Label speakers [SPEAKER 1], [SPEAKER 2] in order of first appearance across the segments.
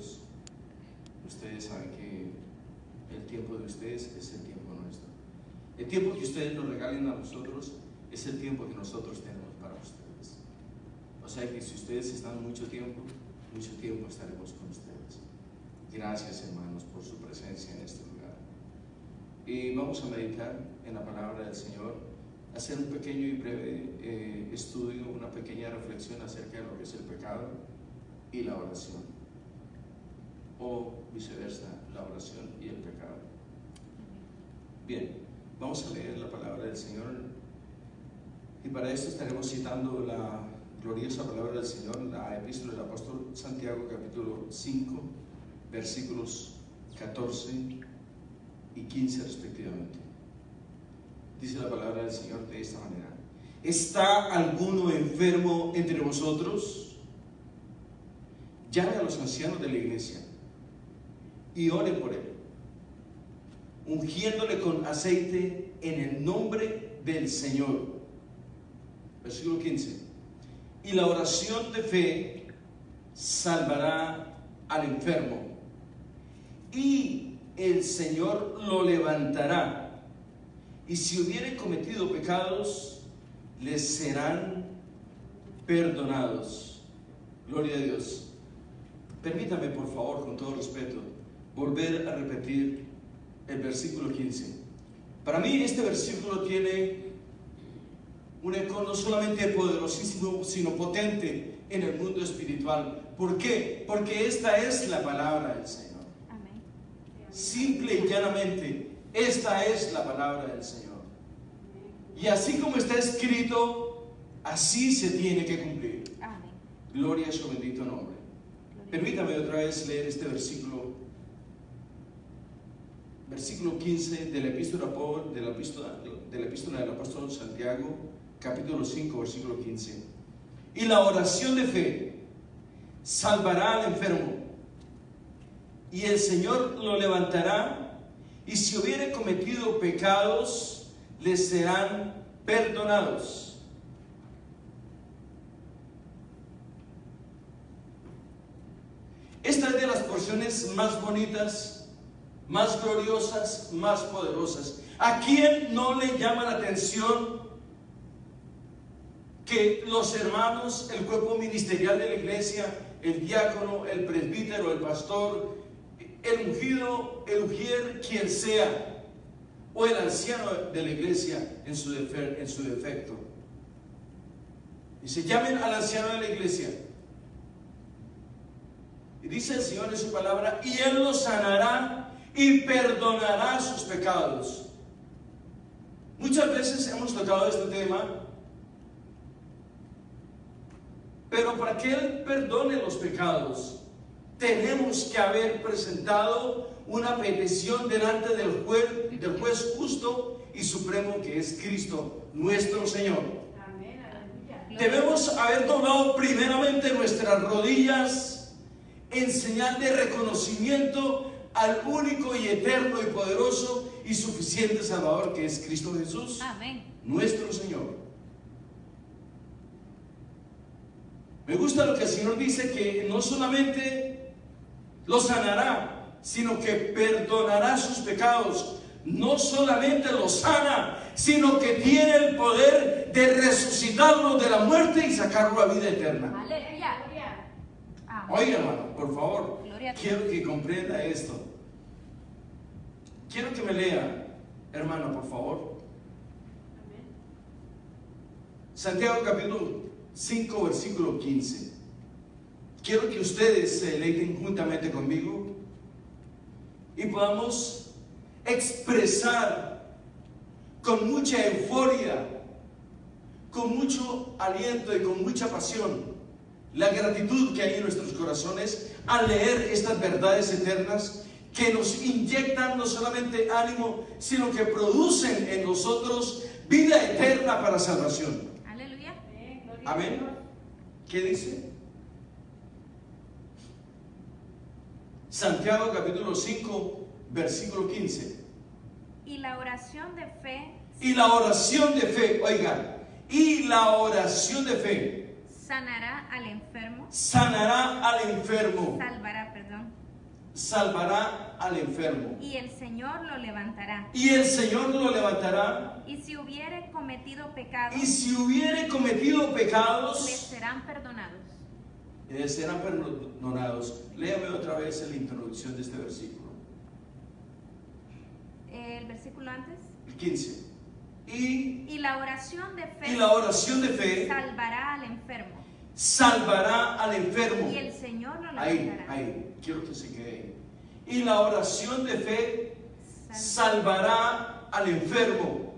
[SPEAKER 1] Dios. Ustedes saben que el tiempo de ustedes es el tiempo nuestro. El tiempo que ustedes nos regalen a nosotros es el tiempo que nosotros tenemos para ustedes. O sea que si ustedes están mucho tiempo estaremos con ustedes. Gracias, hermanos, por su presencia en este lugar. Y vamos a meditar en la palabra del Señor, hacer un pequeño y breve estudio, una pequeña reflexión acerca de lo que es el pecado y la oración, o viceversa, la oración y el pecado. Bien, vamos a leer la palabra del Señor, y para esto estaremos citando la gloriosa palabra del Señor, la epístola del apóstol Santiago, capítulo 5, versículos 14 y 15 respectivamente. Dice la palabra del Señor de esta manera: ¿está alguno enfermo entre vosotros? Llame a los ancianos de la iglesia y ore por él, ungiéndole con aceite en el nombre del Señor. Versículo 15: y la oración de fe salvará al enfermo, y el Señor lo levantará, y si hubiere cometido pecados, les serán perdonados. Gloria a Dios. Permítame, por favor, con todo respeto, volver a repetir el versículo 15. Para mí este versículo tiene un eco no solamente poderosísimo, sino potente en el mundo espiritual. ¿Por qué? Porque esta es la palabra del Señor.
[SPEAKER 2] Amén.
[SPEAKER 1] Simple y llanamente, esta es la palabra del Señor. Y así como está escrito, así se tiene que cumplir.
[SPEAKER 2] Amén.
[SPEAKER 1] Gloria a su bendito nombre. Permítame otra vez leer este versículo 15 de la epístola del apóstol Santiago, capítulo 5, versículo 15. Y la oración de fe salvará al enfermo, y el Señor lo levantará, y si hubiere cometido pecados, les serán perdonados. Esta es de las porciones más bonitas, más gloriosas, más poderosas. ¿A quién no le llama la atención que los hermanos, el cuerpo ministerial de la iglesia, el diácono, el presbítero, el pastor, el ungido, el ujier, quien sea, o el anciano de la iglesia en su defecto, dice: llamen al anciano de la iglesia, y dice el Señor en su palabra, y Él los sanará y perdonará sus pecados. Muchas veces hemos tocado este tema, pero para que Él perdone los pecados, tenemos que haber presentado una petición delante del juez justo y supremo, que es Cristo nuestro Señor.
[SPEAKER 3] Amén, aleluya.
[SPEAKER 1] Debemos haber doblado primeramente nuestras rodillas en señal de reconocimiento al único y eterno y poderoso y suficiente Salvador, que es Cristo Jesús.
[SPEAKER 2] Amén.
[SPEAKER 1] Nuestro Señor. Me gusta lo que el Señor dice, que no solamente lo sanará, sino que perdonará sus pecados. No solamente lo sana, sino que tiene el poder de resucitarlo de la muerte y sacarlo a la vida eterna.
[SPEAKER 2] Aleluya. Amén.
[SPEAKER 1] Oiga, hermano, por favor,
[SPEAKER 2] Gloria a Dios.
[SPEAKER 1] quiero que comprenda esto. Quiero que me lea, hermano, por favor,
[SPEAKER 3] Amén.
[SPEAKER 1] Santiago capítulo 5, versículo 15. Quiero que ustedes se deleiten juntamente conmigo y podamos expresar con mucha euforia, con mucho aliento y con mucha pasión la gratitud que hay en nuestros corazones al leer estas verdades eternas que nos inyectan no solamente ánimo, sino que producen en nosotros vida eterna para salvación.
[SPEAKER 2] Aleluya.
[SPEAKER 3] Amén, gloria a
[SPEAKER 1] Amén.
[SPEAKER 3] Dios.
[SPEAKER 1] ¿Qué dice? Santiago capítulo 5, versículo 15.
[SPEAKER 2] Y la oración de fe
[SPEAKER 1] Y la oración de fe, oigan, y la oración de fe
[SPEAKER 2] sanará al enfermo,
[SPEAKER 1] sanará al enfermo, salvará al enfermo,
[SPEAKER 2] y el Señor lo levantará.
[SPEAKER 1] y el Señor lo levantará.
[SPEAKER 2] Y si hubiere cometido pecados,
[SPEAKER 1] Y si hubiere cometido pecados,
[SPEAKER 2] les serán perdonados.
[SPEAKER 1] serán perdonados. Léame otra vez en la introducción de este versículo.
[SPEAKER 2] El versículo antes.
[SPEAKER 1] El 15. Y
[SPEAKER 2] la oración de fe, salvará al enfermo.
[SPEAKER 1] Salvará al enfermo.
[SPEAKER 2] Y el Señor lo levantará.
[SPEAKER 1] Ahí, quiero que se quede ahí. Y la oración de fe salvará al enfermo.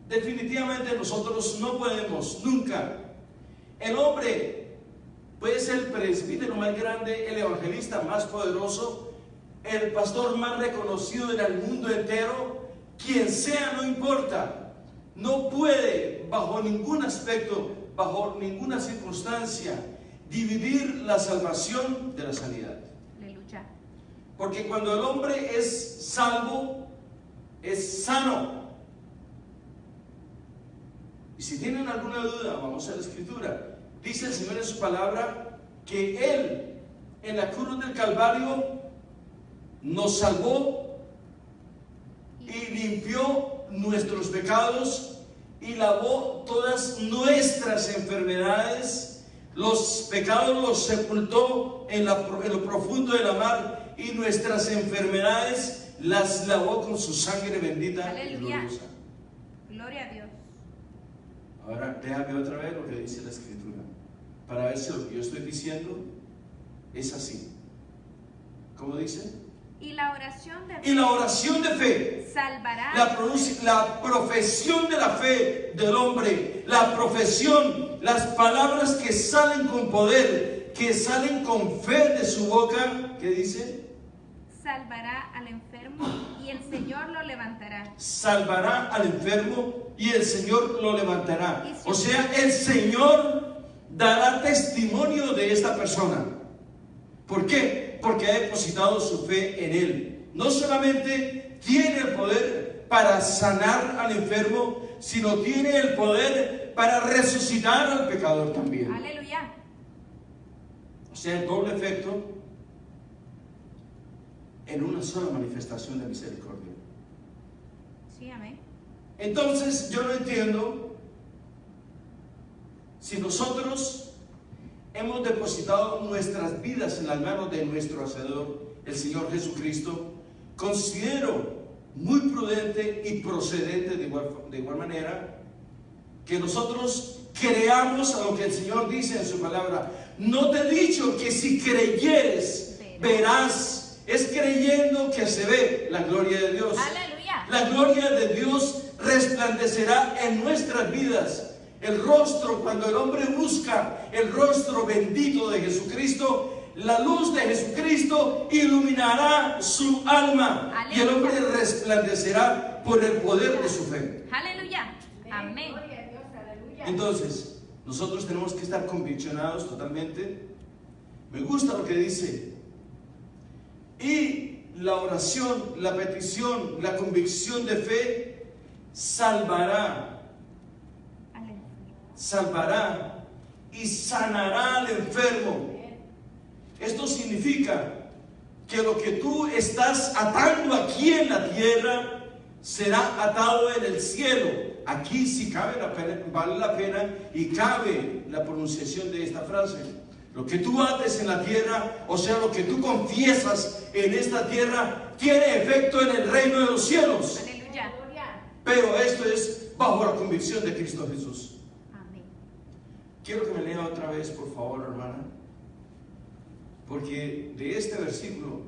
[SPEAKER 1] Definitivamente nosotros no podemos nunca. El hombre puede ser el presbítero más grande, el evangelista más poderoso, el pastor más reconocido en el mundo entero, quien sea, no importa. No puede bajo ningún aspecto, bajo ninguna circunstancia, dividir la salvación de la sanidad.
[SPEAKER 2] Aleluya.
[SPEAKER 1] Porque cuando el hombre es salvo, es sano. Y si tienen alguna duda, vamos a la Escritura. Dice el Señor en su palabra que Él, en la cruz del Calvario, nos salvó y limpió nuestros pecados y lavó todas nuestras enfermedades. Los pecados los sepultó en lo profundo de la mar, y nuestras enfermedades las lavó con su sangre bendita.
[SPEAKER 2] Aleluya.
[SPEAKER 1] Y gloriosa.
[SPEAKER 2] Gloria a Dios.
[SPEAKER 1] Ahora déjame otra vez lo que dice la Escritura, para ver si lo que yo estoy diciendo es así. ¿Cómo dice?
[SPEAKER 2] Y la oración de fe,
[SPEAKER 1] salvará.
[SPEAKER 2] La
[SPEAKER 1] profesión de la fe del hombre, la profesión, las palabras que salen con poder, que salen con fe de su boca, ¿qué dice?
[SPEAKER 2] Salvará al enfermo y el Señor lo levantará.
[SPEAKER 1] Salvará al enfermo y el Señor lo levantará. O sea, el Señor dará testimonio de esta persona. ¿Por qué? Porque ha depositado su fe en Él. No solamente tiene el poder para sanar al enfermo, sino tiene el poder para resucitar al pecador también.
[SPEAKER 2] Aleluya.
[SPEAKER 1] O sea, el doble efecto en una sola manifestación de misericordia.
[SPEAKER 2] Sí, amén.
[SPEAKER 1] Entonces, yo no entiendo si nosotros hemos depositado nuestras vidas en las manos de nuestro Hacedor, el Señor Jesucristo. Considero muy prudente y procedente de igual manera que nosotros creamos a lo que el Señor dice en su palabra. No te he dicho que si creyeres, verás. Es creyendo que se ve la gloria de Dios.
[SPEAKER 2] Aleluya.
[SPEAKER 1] La gloria de Dios resplandecerá en nuestras vidas. El rostro, cuando el hombre busca el rostro bendito de Jesucristo, la luz de Jesucristo iluminará su alma. Aleluya. Y el hombre resplandecerá por el poder de su fe.
[SPEAKER 2] Aleluya. Amén.
[SPEAKER 1] Entonces, nosotros tenemos que estar conviccionados totalmente. Me gusta lo que dice. Y la oración, la petición, la convicción de fe salvará y sanará al enfermo. Esto significa que lo que tú estás atando aquí en la tierra será atado en el cielo. Aquí sí cabe vale la pena y cabe la pronunciación de esta frase. Lo que tú ates en la tierra, o sea, lo que tú confiesas en esta tierra, tiene efecto en el reino de los cielos.
[SPEAKER 2] Aleluya.
[SPEAKER 1] Pero esto es bajo la convicción de Cristo Jesús.
[SPEAKER 2] Amén.
[SPEAKER 1] Quiero que me lea otra vez, por favor, hermana. Porque de este versículo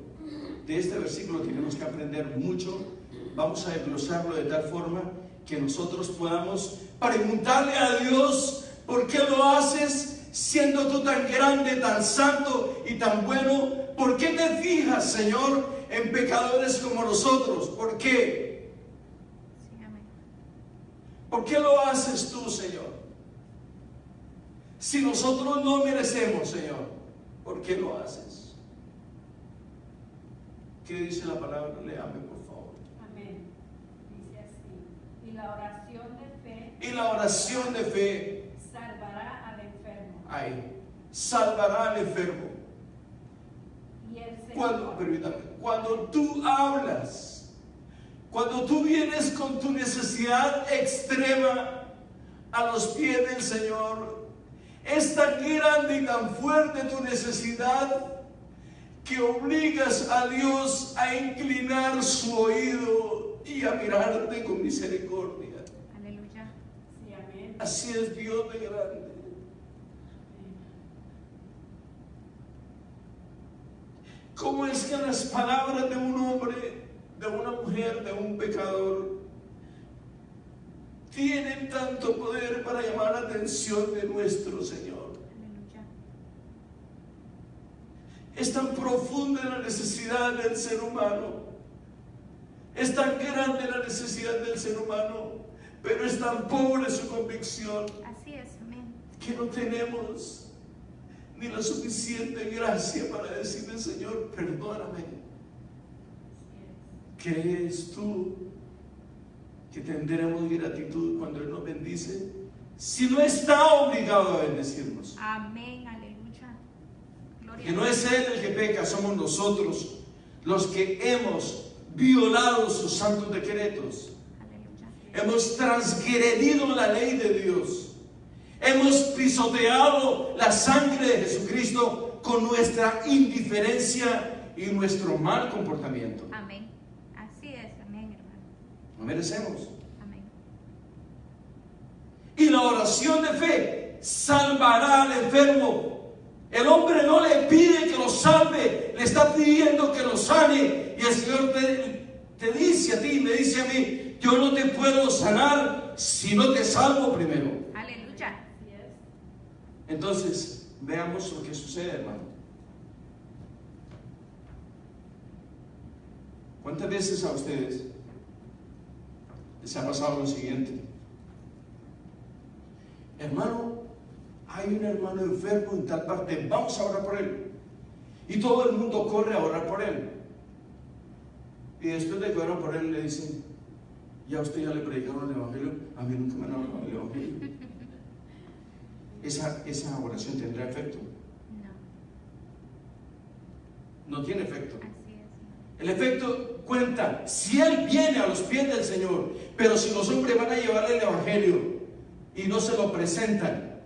[SPEAKER 1] tenemos que aprender mucho. Vamos a desglosarlo de tal forma que nosotros podamos preguntarle a Dios, ¿por qué lo haces? Siendo tú tan grande, tan santo y tan bueno, ¿por qué te fijas, Señor, en pecadores como nosotros? ¿Por qué?
[SPEAKER 2] Sí, amén.
[SPEAKER 1] ¿Por qué lo haces tú, Señor? Si nosotros no merecemos, Señor, ¿por qué lo haces? ¿Qué dice la palabra? Léame, por favor.
[SPEAKER 3] Amén. Dice así: y la oración de fe
[SPEAKER 1] salvará al enfermo. salvará al enfermo.
[SPEAKER 3] Y el Señor.
[SPEAKER 1] Cuando tú hablas, cuando tú vienes con tu necesidad extrema a los pies del Señor, es tan grande y tan fuerte tu necesidad que obligas a Dios a inclinar su oído y a mirarte con misericordia.
[SPEAKER 2] Aleluya.
[SPEAKER 3] Sí, amén.
[SPEAKER 1] Así es Dios de grande. ¿Cómo es que las palabras de un hombre, de una mujer, de un pecador tienen tanto poder para llamar la atención de nuestro Señor?
[SPEAKER 2] Aleluya.
[SPEAKER 1] Es tan profunda la necesidad del ser humano, es tan grande la necesidad del ser humano, pero es tan pobre su convicción
[SPEAKER 2] Así es, amén.
[SPEAKER 1] que no tenemos ni la suficiente gracia para decirle: Señor, perdóname. ¿Crees tú que tendremos gratitud cuando Él nos bendice? Si no está obligado a bendecirnos.
[SPEAKER 2] Amén, aleluya. Gloria
[SPEAKER 1] Que no es Él el que peca, somos nosotros los que hemos violado sus santos decretos.
[SPEAKER 2] Aleluya.
[SPEAKER 1] Hemos transgredido la ley de Dios. Hemos pisoteado la sangre de Jesucristo con nuestra indiferencia y nuestro mal comportamiento.
[SPEAKER 2] Amén. Así es, amén, hermano.
[SPEAKER 1] No merecemos.
[SPEAKER 2] Amén.
[SPEAKER 1] Y la oración de fe salvará al enfermo. El hombre no le pide que lo salve, le está pidiendo que lo sane. Y el Señor te dice a ti, me dice a mí: yo no te puedo sanar si no te salvo primero.
[SPEAKER 2] Aleluya.
[SPEAKER 3] Así es.
[SPEAKER 1] Entonces, veamos lo que sucede, hermano. ¿Cuántas veces a ustedes les ha pasado lo siguiente? Hermano, hay un hermano enfermo en tal parte, vamos a orar por él. Y todo el mundo corre a orar por él. Y después de que oran por él, le dicen: ya usted ya le predicaron el evangelio. A mí nunca me han hablado del evangelio. Esa oración tendrá efecto. No tiene efecto.
[SPEAKER 2] Así es.
[SPEAKER 1] El efecto cuenta si él viene a los pies del Señor. Pero si los hombres van a llevarle el evangelio y no se lo presentan,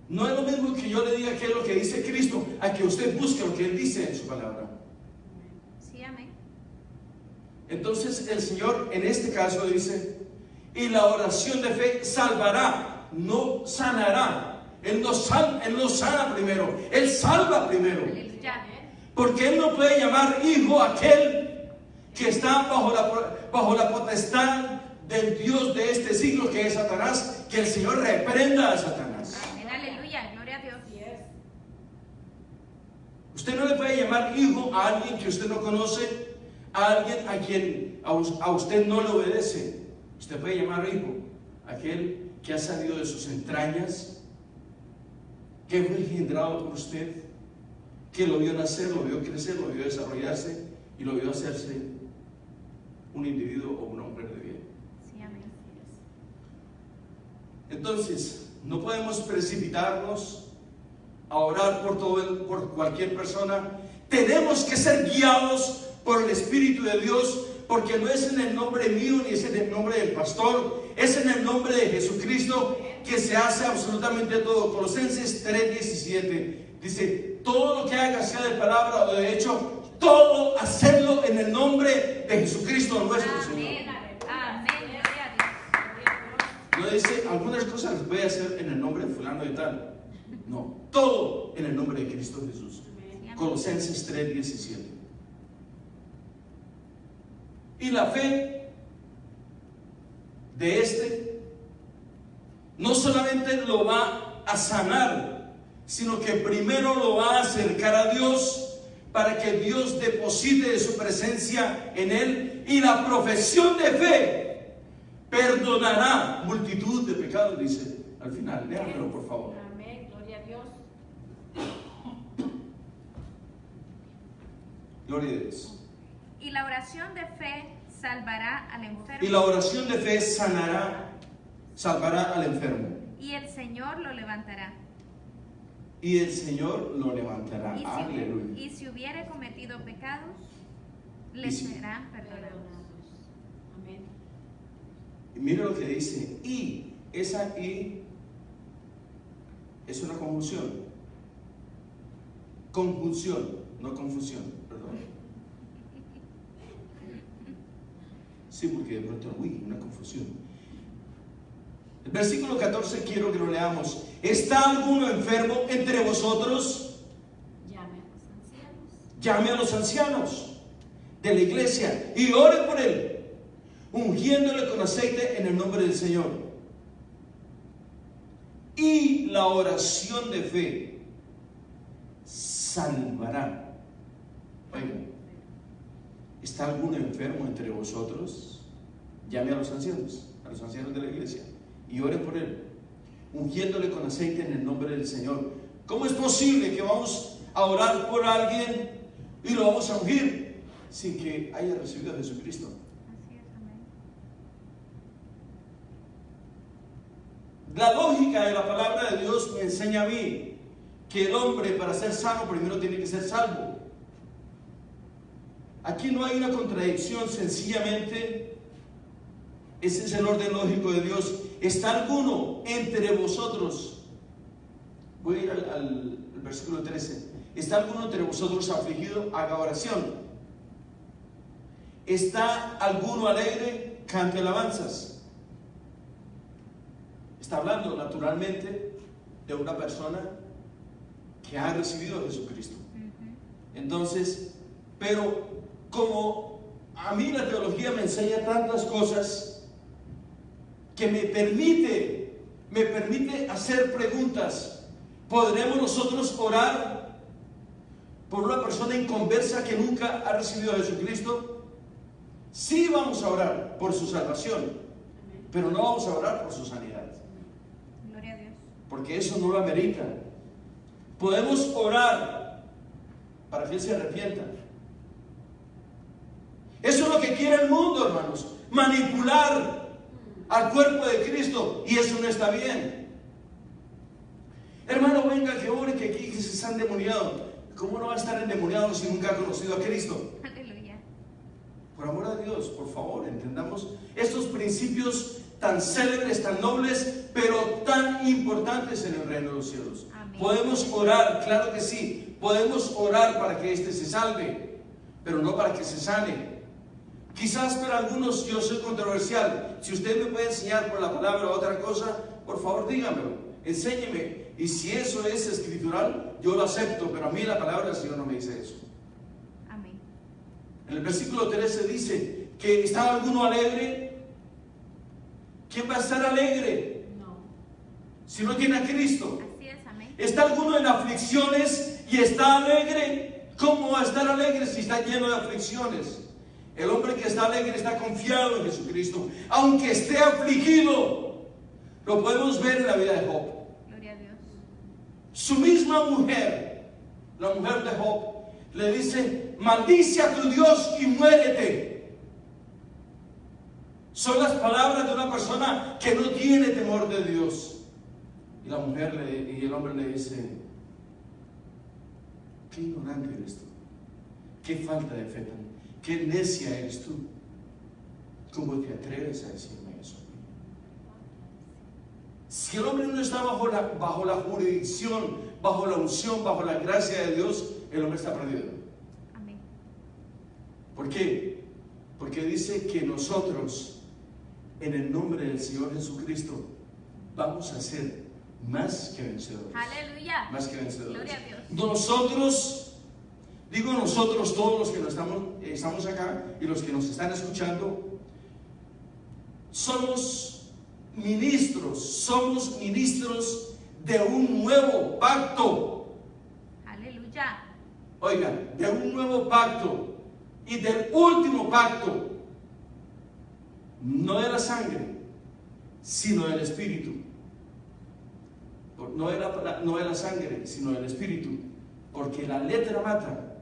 [SPEAKER 1] no es lo mismo que yo le diga qué es lo que dice Cristo, a que usted busque lo que Él dice en su palabra.
[SPEAKER 2] Sí, amén.
[SPEAKER 1] Entonces el Señor en este caso dice: y la oración de fe salvará, no sanará. Él no sana primero, Él salva primero.
[SPEAKER 2] Aleluya.
[SPEAKER 1] Porque Él no puede llamar hijo a aquel que está bajo la potestad del Dios de este siglo, que es Satanás. Que el Señor reprenda a Satanás.
[SPEAKER 2] Amén, aleluya. Gloria a Dios.
[SPEAKER 3] Así es.
[SPEAKER 1] Usted no le puede llamar hijo a alguien que usted no conoce, a alguien a quien a usted no le obedece. Usted puede llamar hijo a aquel que ha salido de sus entrañas, que fue engendrado por usted, que lo vio nacer, lo vio crecer, lo vio desarrollarse y lo vio hacerse un individuo o un hombre de bien.
[SPEAKER 2] Sí, amén.
[SPEAKER 1] Entonces, no podemos precipitarnos a orar por cualquier persona. Tenemos que ser guiados por el Espíritu de Dios, porque no es en el nombre mío ni es en el nombre del pastor, es en el nombre de Jesucristo que se hace absolutamente todo. Colosenses 3:17 dice: todo lo que haga, sea de palabra o de hecho, todo hacerlo en el nombre de Jesucristo nuestro Señor.
[SPEAKER 2] Amén. Amén. Gloria a Dios.
[SPEAKER 1] No dice: algunas cosas las voy a hacer en el nombre de fulano y tal. No, todo en el nombre de Cristo Jesús.
[SPEAKER 2] Sí, amén.
[SPEAKER 1] Colosenses 3:17. Y la fe de no solamente lo va a sanar, sino que primero lo va a acercar a Dios, para que Dios deposite de su presencia en él. Y la profesión de fe perdonará multitud de pecados, dice al final. Léamelo, por favor.
[SPEAKER 3] Amén. Gloria a Dios.
[SPEAKER 1] Gloria a Dios.
[SPEAKER 2] Y la oración de fe salvará al enfermo.
[SPEAKER 1] Y la oración de fe salvará al enfermo.
[SPEAKER 2] y el Señor lo levantará.
[SPEAKER 1] Y el Señor lo levantará. Aleluya.
[SPEAKER 2] Y si hubiere cometido pecados, le serán perdonados.
[SPEAKER 3] Amén.
[SPEAKER 1] Y mira lo que dice. Y, esa y es una conjunción. Conjunción, no confusión, perdón. Sí, porque de pronto, una confusión. El versículo 14 quiero que lo leamos. ¿Está alguno enfermo entre vosotros?
[SPEAKER 3] Llame a los ancianos.
[SPEAKER 1] Llame a los ancianos de la iglesia y ore por él, ungiéndole con aceite en el nombre del Señor. Y la oración de fe salvará. Oigan, ¿está alguno enfermo entre vosotros? Llame a los ancianos de la iglesia, y ore por él, ungiéndole con aceite en el nombre del Señor. ¿Cómo es posible que vamos a orar por alguien y lo vamos a ungir sin que haya recibido a Jesucristo?
[SPEAKER 2] Así es, amén.
[SPEAKER 1] La lógica de la palabra de Dios me enseña a mí que el hombre, para ser sano, primero tiene que ser salvo. Aquí no hay una contradicción, sencillamente ese es el orden lógico de Dios. ¿Está alguno entre vosotros? Voy a ir al versículo 13. ¿Está alguno entre vosotros afligido? Haga oración. ¿Está alguno alegre? Cante alabanzas. Está hablando naturalmente de una persona que ha recibido a Jesucristo. Entonces, pero como a mí la teología me enseña tantas cosas que me permite hacer preguntas, ¿podremos nosotros orar por una persona inconversa que nunca ha recibido a Jesucristo? Sí, vamos a orar por su salvación, pero no vamos a orar por su sanidad.
[SPEAKER 2] Gloria a Dios.
[SPEAKER 1] Porque eso no lo amerita. Podemos orar para que él se arrepienta. Eso es lo que quiere el mundo, hermanos, manipular al cuerpo de Cristo, y eso no está bien. Hermano, venga que ore, que aquí que se está endemoniado. ¿Cómo no va a estar endemoniado si nunca ha conocido a Cristo?
[SPEAKER 2] Aleluya.
[SPEAKER 1] Por amor a Dios, por favor, entendamos estos principios tan célebres, tan nobles, pero tan importantes en el reino de los cielos.
[SPEAKER 2] Amén.
[SPEAKER 1] Podemos orar, claro que sí, podemos orar para que éste se salve, pero no para que se sane. Quizás para algunos yo soy controversial. Si usted me puede enseñar por la palabra otra cosa, por favor dígamelo, enséñeme. Y si eso es escritural, yo lo acepto, pero a mí la palabra del Señor no me dice eso.
[SPEAKER 2] Amén.
[SPEAKER 1] En el versículo 13 dice que ¿está alguno alegre? ¿Quién va a estar alegre
[SPEAKER 3] No.
[SPEAKER 1] si no tiene a Cristo?
[SPEAKER 2] Así es, amén.
[SPEAKER 1] ¿Está alguno en aflicciones y está alegre? ¿Cómo va a estar alegre si está lleno de aflicciones? El hombre que está alegre está confiado en Jesucristo, aunque esté afligido. Lo podemos ver en la vida de Job.
[SPEAKER 2] Gloria a Dios.
[SPEAKER 1] Su misma mujer, la mujer de Job, le dice: maldice a tu Dios y muérete. Son las palabras de una persona que no tiene temor de Dios. Y la mujer y el hombre le dice: qué ignorante eres tú, qué falta de fe tan, qué necia eres tú. ¿Cómo te atreves a decirme eso? Si el hombre no está bajo la jurisdicción, bajo la unción, bajo la gracia de Dios, el hombre está perdido.
[SPEAKER 2] Amén.
[SPEAKER 1] ¿Por qué? Porque dice que nosotros, en el nombre del Señor Jesucristo, vamos a ser más que vencedores.
[SPEAKER 2] Aleluya.
[SPEAKER 1] Más que vencedores.
[SPEAKER 2] Gloria a Dios.
[SPEAKER 1] Nosotros, digo nosotros, todos los que estamos acá y los que nos están escuchando, somos ministros de un nuevo pacto.
[SPEAKER 2] Aleluya.
[SPEAKER 1] Oigan, de un nuevo pacto y del último pacto, no de la sangre, sino del Espíritu. No de la sangre, sino del Espíritu, porque la letra mata,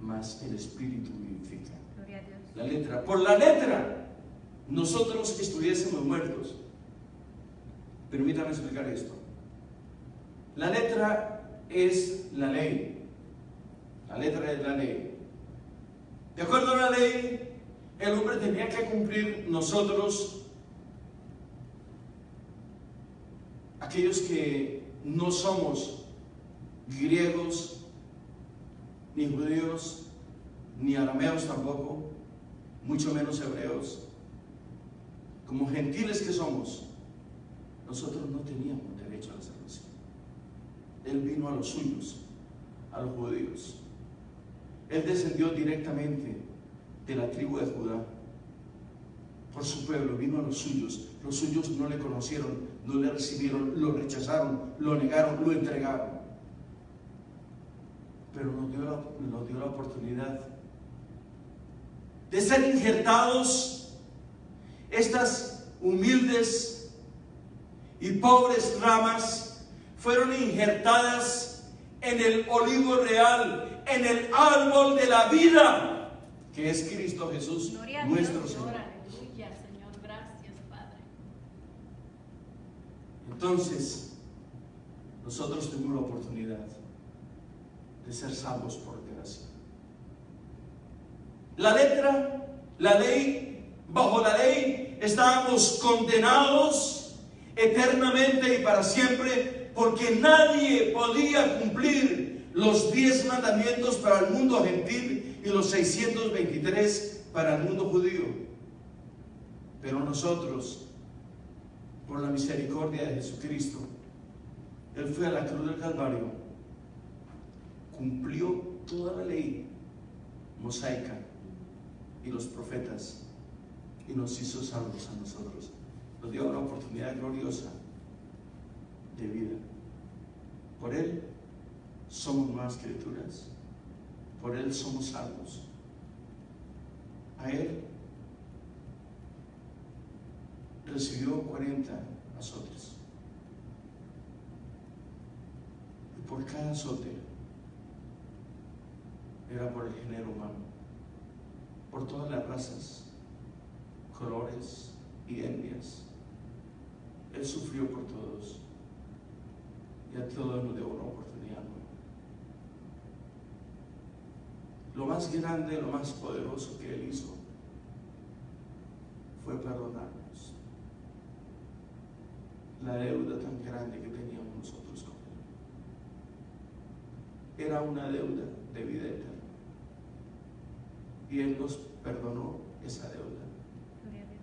[SPEAKER 1] mas el Espíritu vivifica.
[SPEAKER 2] Gloria a Dios.
[SPEAKER 1] La letra, por la letra, nosotros estuviésemos muertos. Permítame explicar esto. La letra es la ley. La letra es la ley. De acuerdo a la ley, el hombre tenía que cumplir. Nosotros, aquellos que no somos griegos, ni judíos, ni arameos tampoco, mucho menos hebreos, como gentiles que somos, nosotros no teníamos derecho a la salvación. Él vino a los suyos, a los judíos. Él descendió directamente de la tribu de Judá, por su pueblo, vino a los suyos no le conocieron, no le recibieron, lo rechazaron, lo negaron, lo entregaron. Pero nos dio la oportunidad de ser injertados. Estas humildes y pobres ramas fueron injertadas en el olivo real, en el árbol de la vida, que es Cristo Jesús, nuestro Señor.
[SPEAKER 3] Aleluya, Señor, gracias, Padre.
[SPEAKER 1] Entonces, nosotros tuvimos la oportunidad de ser salvos por gracia. La letra, la ley, bajo la ley estábamos condenados eternamente y para siempre, porque nadie podía cumplir los 10 mandamientos para el mundo gentil y los 623 para el mundo judío. Pero nosotros, por la misericordia de Jesucristo, Él fue a la cruz del Calvario, cumplió toda la ley mosaica y los profetas y nos hizo salvos a nosotros. Nos dio una oportunidad gloriosa de vida. Por Él somos nuevas criaturas. Por Él somos salvos. A Él recibió 40 azotes. Y por cada azote era por el género humano, por todas las razas, colores y etnias. Él sufrió por todos y a todos nos dio una oportunidad nueva. Lo más grande, lo más poderoso que Él hizo fue perdonarnos la deuda tan grande que teníamos nosotros con Él. Era una deuda de vida eterna y Él nos perdonó esa deuda.
[SPEAKER 2] Gloria a Dios.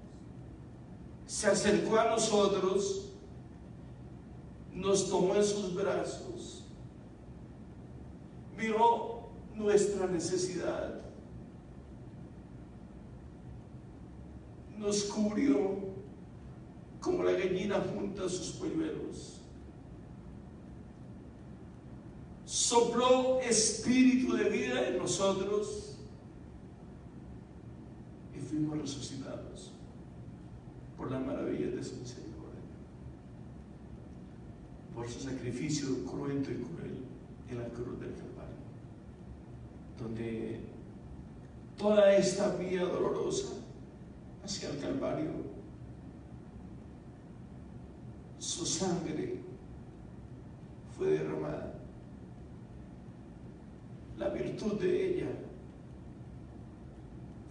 [SPEAKER 1] Se acercó a nosotros, nos tomó en sus brazos, miró nuestra necesidad, nos cubrió como la gallina junta sus polluelos, sopló espíritu de vida en nosotros y fuimos resucitados por las maravillas de su misericordia, por su sacrificio cruento y cruel en la cruz del Calvario, donde toda esta vía dolorosa hacia el Calvario, su sangre fue derramada, la virtud de ella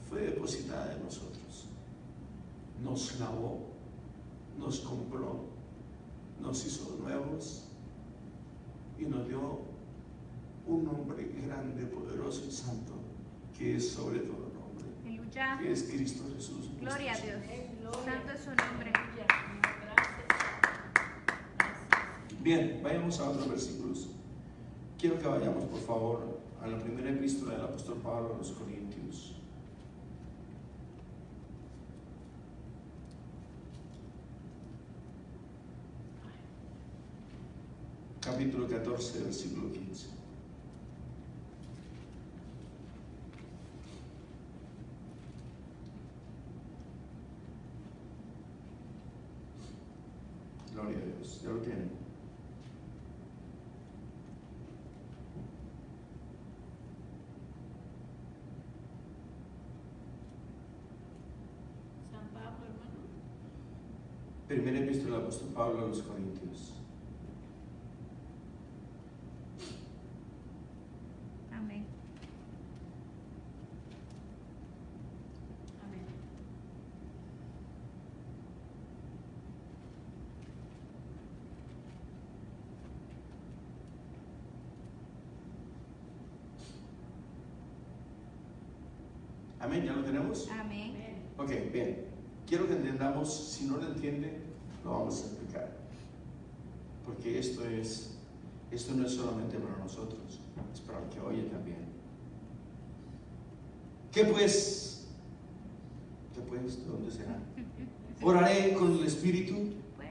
[SPEAKER 1] fue depositada en nosotros, nos lavó, nos compró, nos hizo nuevos y nos dio un nombre grande, poderoso y santo, que es sobre todo nombre,
[SPEAKER 2] Aleluya.
[SPEAKER 1] que es Cristo Jesús.
[SPEAKER 2] Gloria a Dios. Santo es su nombre.
[SPEAKER 3] Aleluya, Señor, gracias. Gracias.
[SPEAKER 1] Bien, vayamos a otros versículos. Quiero que vayamos, por favor, a la primera epístola del apóstol Pablo a los Corintios. Capítulo 14, versículo 15. Gloria a Dios, ya lo tienen.
[SPEAKER 3] San Pablo, hermano.
[SPEAKER 1] Primera epístola del apóstol Pablo a los Corintios.
[SPEAKER 2] Amén.
[SPEAKER 3] Amén.
[SPEAKER 1] Amén, ¿ya lo tenemos?
[SPEAKER 2] Amén.
[SPEAKER 3] Amén.
[SPEAKER 1] Ok, bien. Quiero que entendamos, si no lo entiende, lo vamos a explicar. Porque esto no es solamente para nosotros, es para el que oye también. ¿Qué pues? ¿Dónde será? Oraré con el espíritu,
[SPEAKER 2] Pues,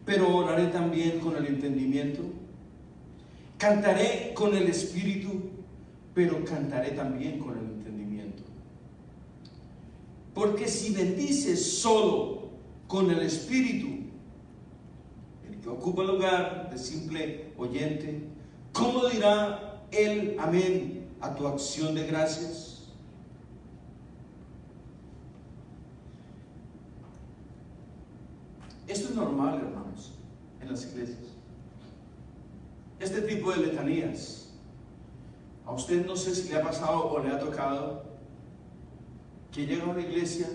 [SPEAKER 1] pero oraré también con el entendimiento. Cantaré con el espíritu, pero cantaré también con el entendimiento. Porque si bendices solo con el espíritu, el que ocupa el lugar de simple oyente, ¿cómo dirá él amén a tu acción de gracias? Esto es normal, hermanos, en las iglesias. Este tipo de letanías, a usted no sé si le ha pasado o le ha tocado que llega a una iglesia,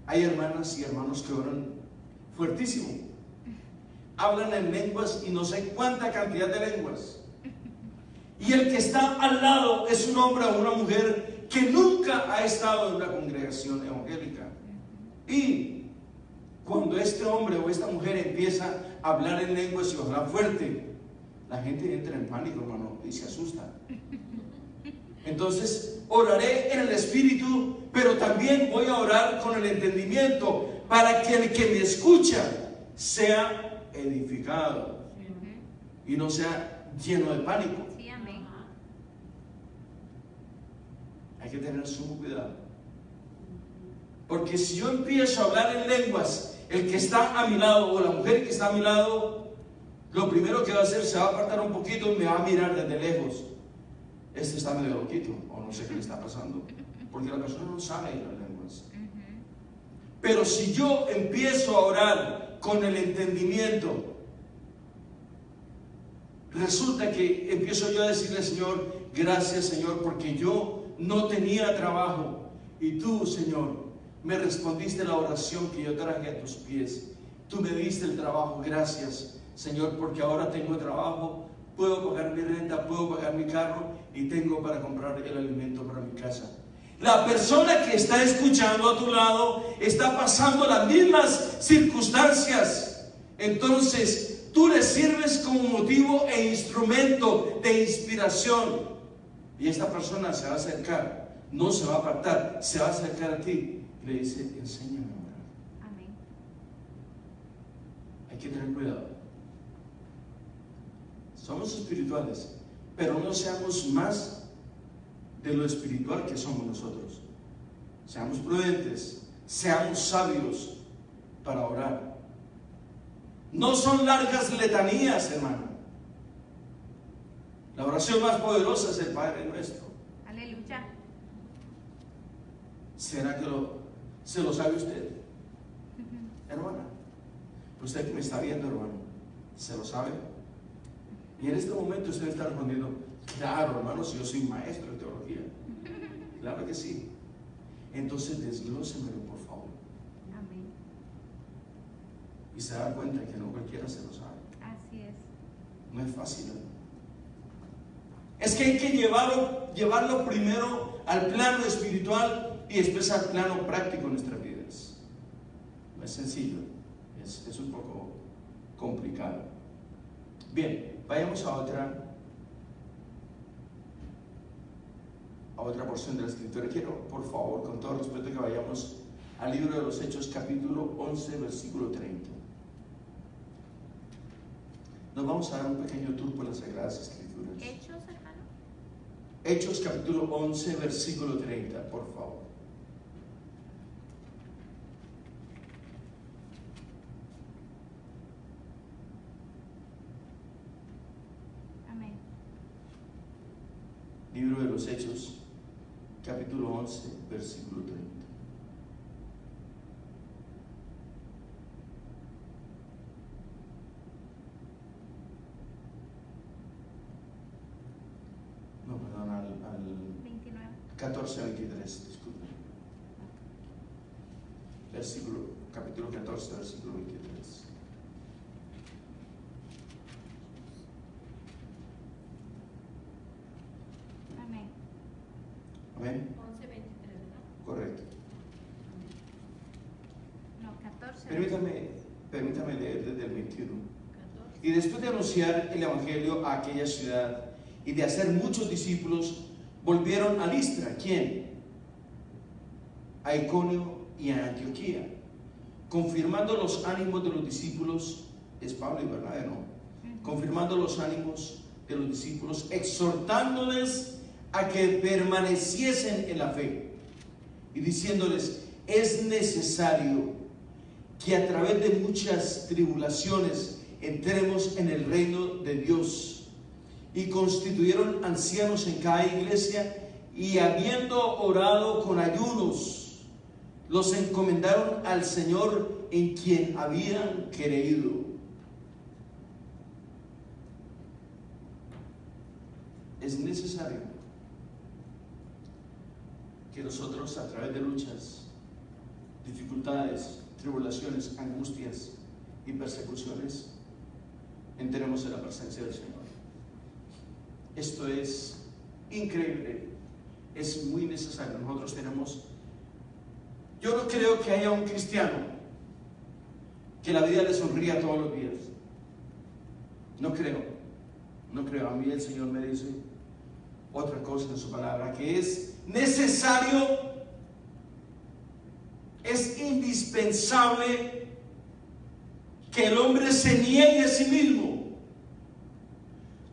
[SPEAKER 1] hay hermanas y hermanos que oran fuertísimo, hablan en lenguas y no sé cuánta cantidad de lenguas, y el que está al lado es un hombre o una mujer que nunca ha estado en una congregación evangélica, y cuando este hombre o esta mujer empieza a hablar en lenguas y hablar fuerte, la gente entra en pánico, hermano, y se asusta. Entonces, oraré en el espíritu, pero también voy a orar con el entendimiento, para que el que me escucha sea edificado y no sea lleno de pánico.
[SPEAKER 2] sí, amén.
[SPEAKER 3] Ajá.
[SPEAKER 1] Hay que tener sumo cuidado, porque si yo empiezo a hablar en lenguas, el que está a mi lado o la mujer que está a mi lado, lo primero que va a hacer, se va a apartar un poquito y me va a mirar desde lejos. Este está medio loquito, o no sé qué le está pasando, porque la persona no sabe las lenguas. Pero si yo empiezo a orar con el entendimiento, resulta que empiezo yo a decirle, Señor, gracias, Señor, porque yo no tenía trabajo, y tú, Señor, me respondiste la oración que yo traje a tus pies. Tú me diste el trabajo, gracias, Señor, porque ahora tengo trabajo, puedo pagar mi renta, puedo pagar mi carro y tengo para comprar el alimento para mi casa. La persona que está escuchando a tu lado está pasando las mismas circunstancias. Entonces, tú le sirves como motivo e instrumento de inspiración. Y esta persona se va a acercar, no se va a apartar, se va a acercar a ti y le dice, enséñame a orar.
[SPEAKER 2] Amén.
[SPEAKER 1] Hay que tener cuidado. Somos espirituales, pero no seamos más de lo espiritual que somos nosotros. Seamos prudentes, seamos sabios para orar. No son largas letanías, hermano. La oración más poderosa es el Padre Nuestro.
[SPEAKER 2] Aleluya.
[SPEAKER 1] ¿Será que se lo sabe usted, hermana? Usted que me está viendo, hermano, ¿se lo sabe? Y en este momento usted está respondiendo, claro, hermano, si yo soy maestro de teología. Claro que sí. Entonces desglósemelo, por favor.
[SPEAKER 2] Amén.
[SPEAKER 1] Y se da cuenta que no cualquiera se lo sabe.
[SPEAKER 2] Así es.
[SPEAKER 1] No es fácil, ¿no? Es que hay que llevarlo primero al plano espiritual y después al plano práctico en nuestras vidas. No es sencillo, es un poco complicado. Bien, vayamos a otra porción de la escritura. Quiero, por favor, con todo respeto, que vayamos al libro de los Hechos, capítulo 11, versículo 30. Nos vamos a dar un pequeño tour por las Sagradas Escrituras.
[SPEAKER 2] Hechos, hermano.
[SPEAKER 1] Hechos, capítulo 11, versículo 30, por favor.
[SPEAKER 2] Amén.
[SPEAKER 1] Libro de los Hechos, capítulo 11, versículo 30. 14 a 23, disculpen. Capítulo 14, versículo 23.
[SPEAKER 2] Amén.
[SPEAKER 1] Amén.
[SPEAKER 3] 11:23, ¿verdad?
[SPEAKER 1] Correcto.
[SPEAKER 2] No, 14.
[SPEAKER 1] Permítame leer desde el 21.
[SPEAKER 3] 14.
[SPEAKER 1] Y después de anunciar el evangelio a aquella ciudad y de hacer muchos discípulos, volvieron a Listra. ¿Quién? A Iconio y a Antioquía, confirmando los ánimos de los discípulos. Es Pablo y Bernabé, ¿no? Confirmando los ánimos de los discípulos, exhortándoles a que permaneciesen en la fe y diciéndoles: es necesario que a través de muchas tribulaciones entremos en el reino de Dios. Y constituyeron ancianos en cada iglesia, y habiendo orado con ayunos, los encomendaron al Señor en quien habían creído. Es necesario que nosotros, a través de luchas, dificultades, tribulaciones, angustias y persecuciones, entremos en la presencia del Señor. Esto es increíble, es muy necesario. Nosotros tenemos, yo no creo que haya un cristiano que la vida le sonría todos los días. No creo. A mí el Señor me dice otra cosa en su palabra, que es necesario, es indispensable que el hombre se niegue a sí mismo,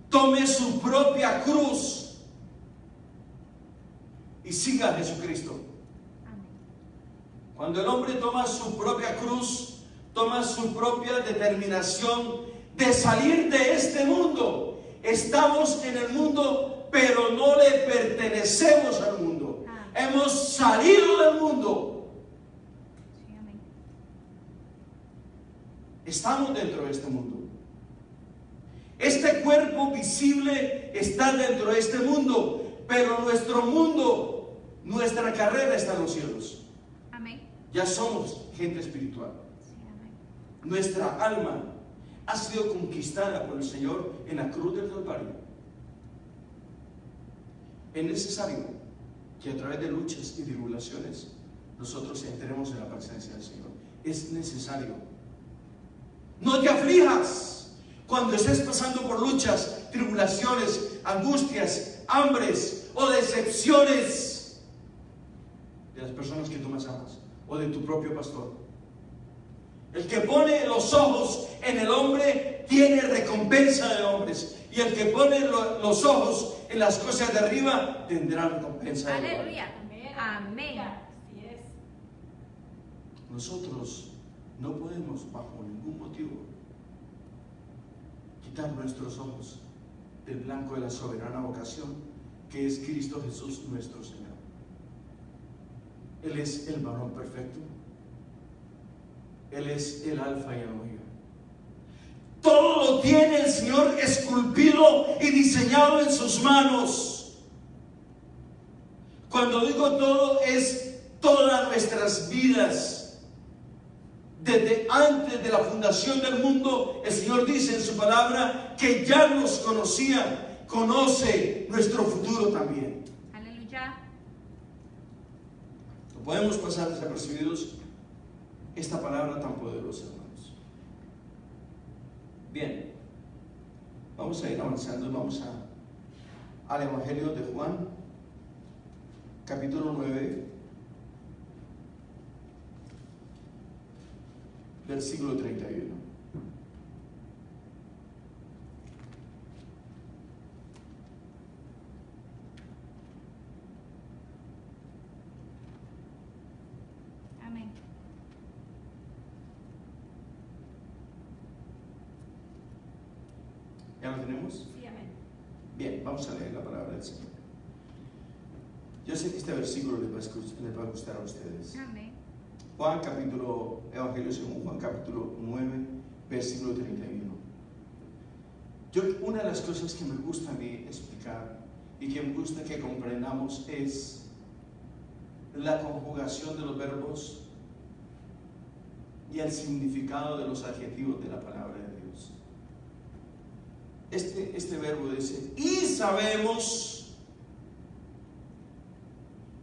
[SPEAKER 1] tome su propia cruz y siga a Jesucristo. Cuando el hombre toma su propia cruz, toma su propia determinación de salir de este mundo. Estamos en el mundo, pero no le pertenecemos al mundo. Hemos salido del mundo.
[SPEAKER 2] Sí, amén.
[SPEAKER 1] Estamos dentro de este mundo. Este cuerpo visible está dentro de este mundo, pero nuestro mundo, nuestra carrera está en los cielos.
[SPEAKER 2] Amén.
[SPEAKER 1] Ya somos gente espiritual.
[SPEAKER 2] Sí, amén.
[SPEAKER 1] Nuestra alma ha sido conquistada por el Señor en la cruz del Calvario. Es necesario que a través de luchas y tribulaciones nosotros entremos en la presencia del Señor. Es necesario. No te aflijas cuando estés pasando por luchas, tribulaciones, angustias, hambres o decepciones de las personas que tú más amas o de tu propio pastor. El que pone los ojos en el hombre tiene recompensa de hombres, y el que pone los ojos en las cosas de arriba tendrá recompensa de hombres.
[SPEAKER 2] Aleluya. Amén.
[SPEAKER 3] Así es.
[SPEAKER 1] Nosotros no podemos, bajo ningún motivo, quitar nuestros ojos del blanco de la soberana vocación que es Cristo Jesús nuestro Señor. Él es el varón perfecto. Él es el alfa y el omega. Todo lo tiene el Señor esculpido y diseñado en sus manos. Cuando digo todo, es todas nuestras vidas. Desde antes de la fundación del mundo, el Señor dice en su palabra que ya nos conocía, conoce nuestro futuro también.
[SPEAKER 2] Aleluya.
[SPEAKER 1] No podemos pasar desapercibidos esta palabra tan poderosa, hermanos. Bien, vamos a ir avanzando y vamos al Evangelio de Juan, capítulo 9, versículo 31.
[SPEAKER 2] Amén.
[SPEAKER 1] ¿Ya lo tenemos?
[SPEAKER 3] Sí, amén.
[SPEAKER 1] Bien, vamos a leer la palabra del Señor. Yo sé que este versículo les va a gustar a ustedes.
[SPEAKER 2] Amén.
[SPEAKER 1] Evangelio según Juan, capítulo 9, versículo 31. Una de las cosas que me gusta a mí explicar y que me gusta que comprendamos es la conjugación de los verbos y el significado de los adjetivos de la palabra de Dios. Este verbo dice, y sabemos,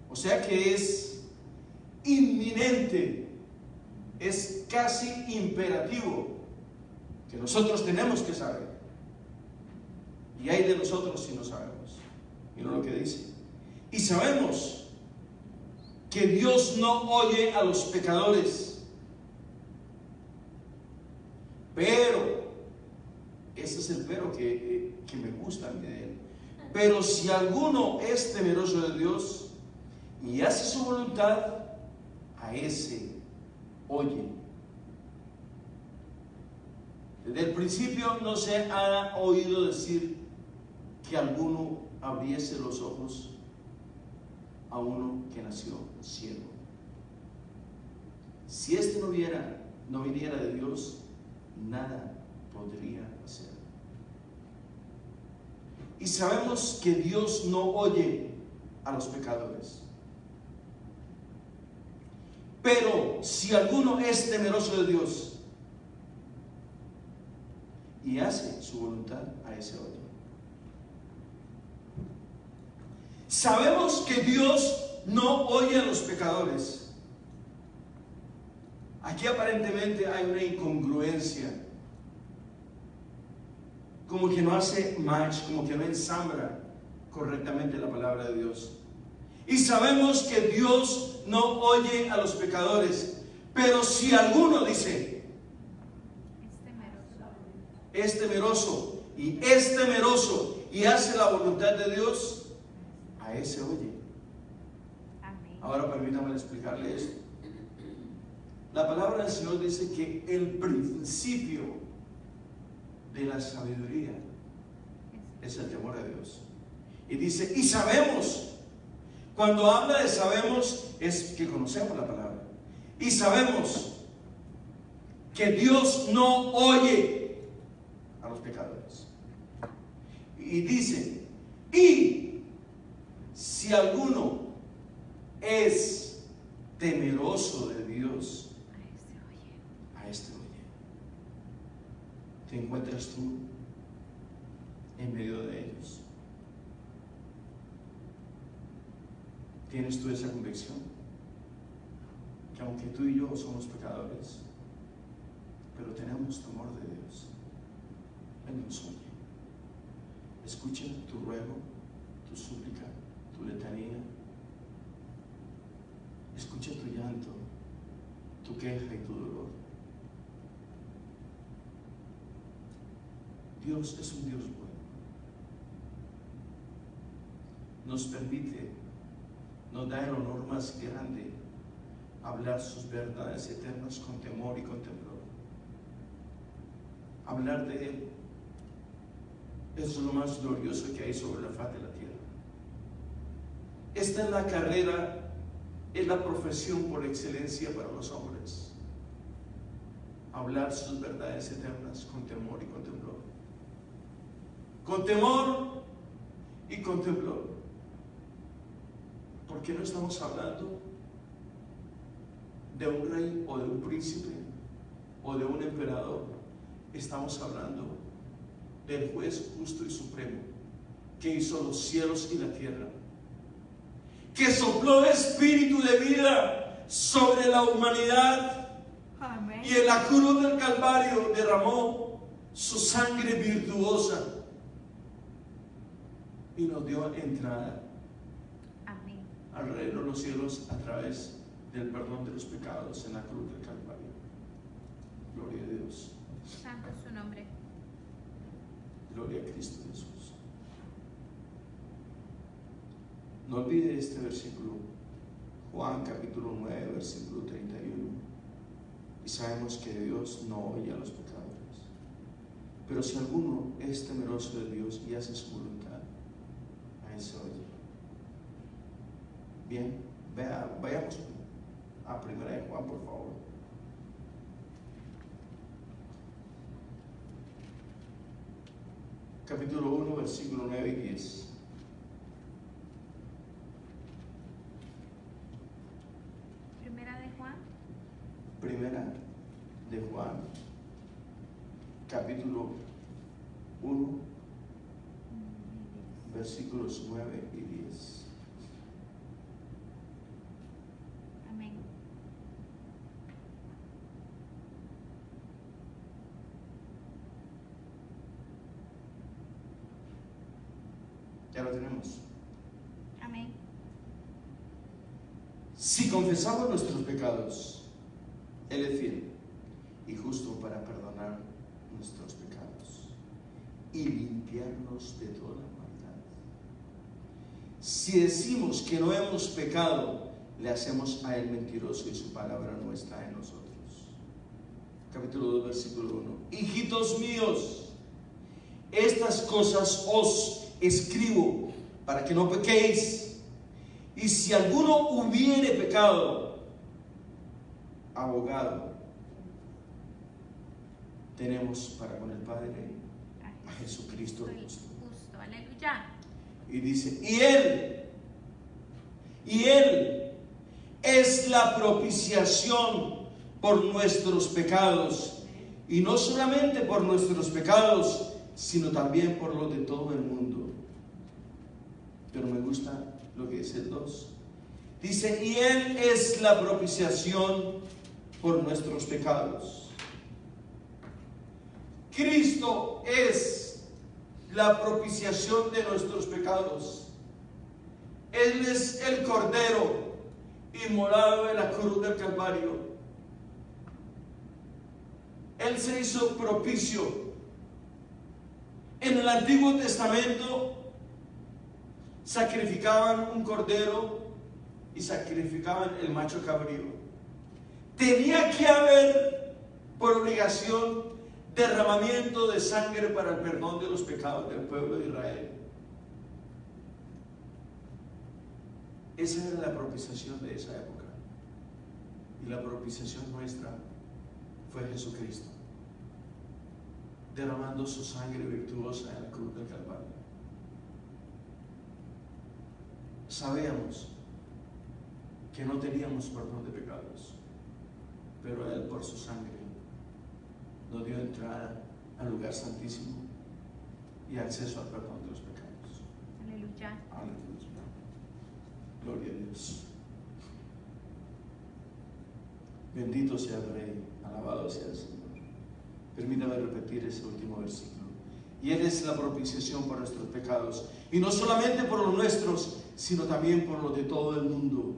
[SPEAKER 1] o sea que es inminente, es casi imperativo, que nosotros tenemos que saber. Y hay de nosotros si no sabemos. Mira lo que dice. Y sabemos que Dios no oye a los pecadores, pero, ese es el pero que me gusta de él. Pero si alguno es temeroso de Dios y hace su voluntad, a ese oye. Desde el principio no se ha oído decir que alguno abriese los ojos a uno que nació ciego. Si este no viniera de Dios, nada podría hacer. Y sabemos que Dios no oye a los pecadores. Pero si alguno es temeroso de Dios y hace su voluntad, a ese oye. Sabemos que Dios no oye a los pecadores. Aquí aparentemente hay una incongruencia, como que no hace match, como que no ensambla correctamente la palabra de Dios. Y sabemos que Dios no oye a los pecadores, pero si alguno dice, es temeroso y hace la voluntad de Dios, a ese oye.
[SPEAKER 2] Amén.
[SPEAKER 1] Ahora permítame explicarle esto. La palabra del Señor dice que el principio de la sabiduría es el temor a Dios. Y dice, y sabemos. Cuando habla de sabemos, es que conocemos la palabra. Y sabemos que Dios no oye a los pecadores. Y dice, y si alguno es temeroso de Dios, a este oye. ¿Te encuentras tú en medio de ellos? ¿Tienes tú esa convicción? Que aunque tú y yo somos pecadores, pero tenemos temor de Dios, Él nos oye. Escucha tu ruego, tu súplica, tu letanía. Escucha tu llanto, tu queja y tu dolor. Dios es un Dios bueno. Nos permite, nos da el honor más grande, hablar sus verdades eternas con temor y con temblor. Hablar de Él es lo más glorioso que hay sobre la faz de la tierra. Esta es la carrera, es la profesión por excelencia para los hombres. Hablar sus verdades eternas con temor y con temblor. Con temor y con temblor. ¿Por qué no estamos hablando de un rey o de un príncipe o de un emperador? Estamos hablando del juez justo y supremo que hizo los cielos y la tierra, que sopló espíritu de vida sobre la humanidad.
[SPEAKER 2] Amén.
[SPEAKER 1] Y en la cruz del Calvario derramó su sangre virtuosa y nos dio entrada
[SPEAKER 2] Amén.
[SPEAKER 1] al reino de los cielos a través del perdón de los pecados en la cruz del Calvario. Gloria a Dios.
[SPEAKER 2] Santo es su nombre.
[SPEAKER 1] Gloria a Cristo Jesús. No olvide este versículo, Juan capítulo 9, versículo 31. Y sabemos que Dios no oye a los pecadores. Pero si alguno es temeroso de Dios y hace su voluntad, a ese oye. Bien, vayamos a primera de Juan, por favor. Capítulo 1, versículo 9 y 10. primera de Juan, capítulo 1, versículos 9 y 10.
[SPEAKER 2] Amén.
[SPEAKER 1] Ya lo tenemos.
[SPEAKER 2] Amén.
[SPEAKER 1] Si confesamos nuestros pecados, Él es fiel y justo para perdonar nuestros pecados y limpiarnos de toda maldad. Si decimos que no hemos pecado, le hacemos a Él mentiroso y su palabra no está en nosotros. Capítulo 2, versículo 1. Hijitos míos, estas cosas os escribo para que no pequéis. Y si alguno hubiere pecado, abogado tenemos para con el Padre a Jesucristo el justo.
[SPEAKER 2] Aleluya.
[SPEAKER 1] Y dice, y Él es la propiciación por nuestros pecados, y no solamente por nuestros pecados, sino también por los de todo el mundo. Pero me gusta lo que dice el 2. Dice, y Él es la propiciación por nuestros pecados. Cristo es la propiciación de nuestros pecados. Él es el Cordero inmolado en la cruz del Calvario. Él se hizo propicio. En el Antiguo Testamento sacrificaban un cordero y sacrificaban el macho cabrío. Tenía que haber, por obligación, derramamiento de sangre para el perdón de los pecados del pueblo de Israel. Esa era la propiciación de esa época. Y la propiciación nuestra fue Jesucristo, derramando su sangre virtuosa en la cruz del Calvario. Sabíamos que no teníamos perdón de pecados, pero Él, por su sangre, nos dio entrada al lugar santísimo y acceso al perdón de los pecados.
[SPEAKER 2] Aleluya.
[SPEAKER 1] Aleluya. Gloria a Dios. Bendito sea el Rey, alabado sea el Señor. Permítame repetir ese último versículo. Y Él es la propiciación por nuestros pecados, y no solamente por los nuestros, sino también por los de todo el mundo.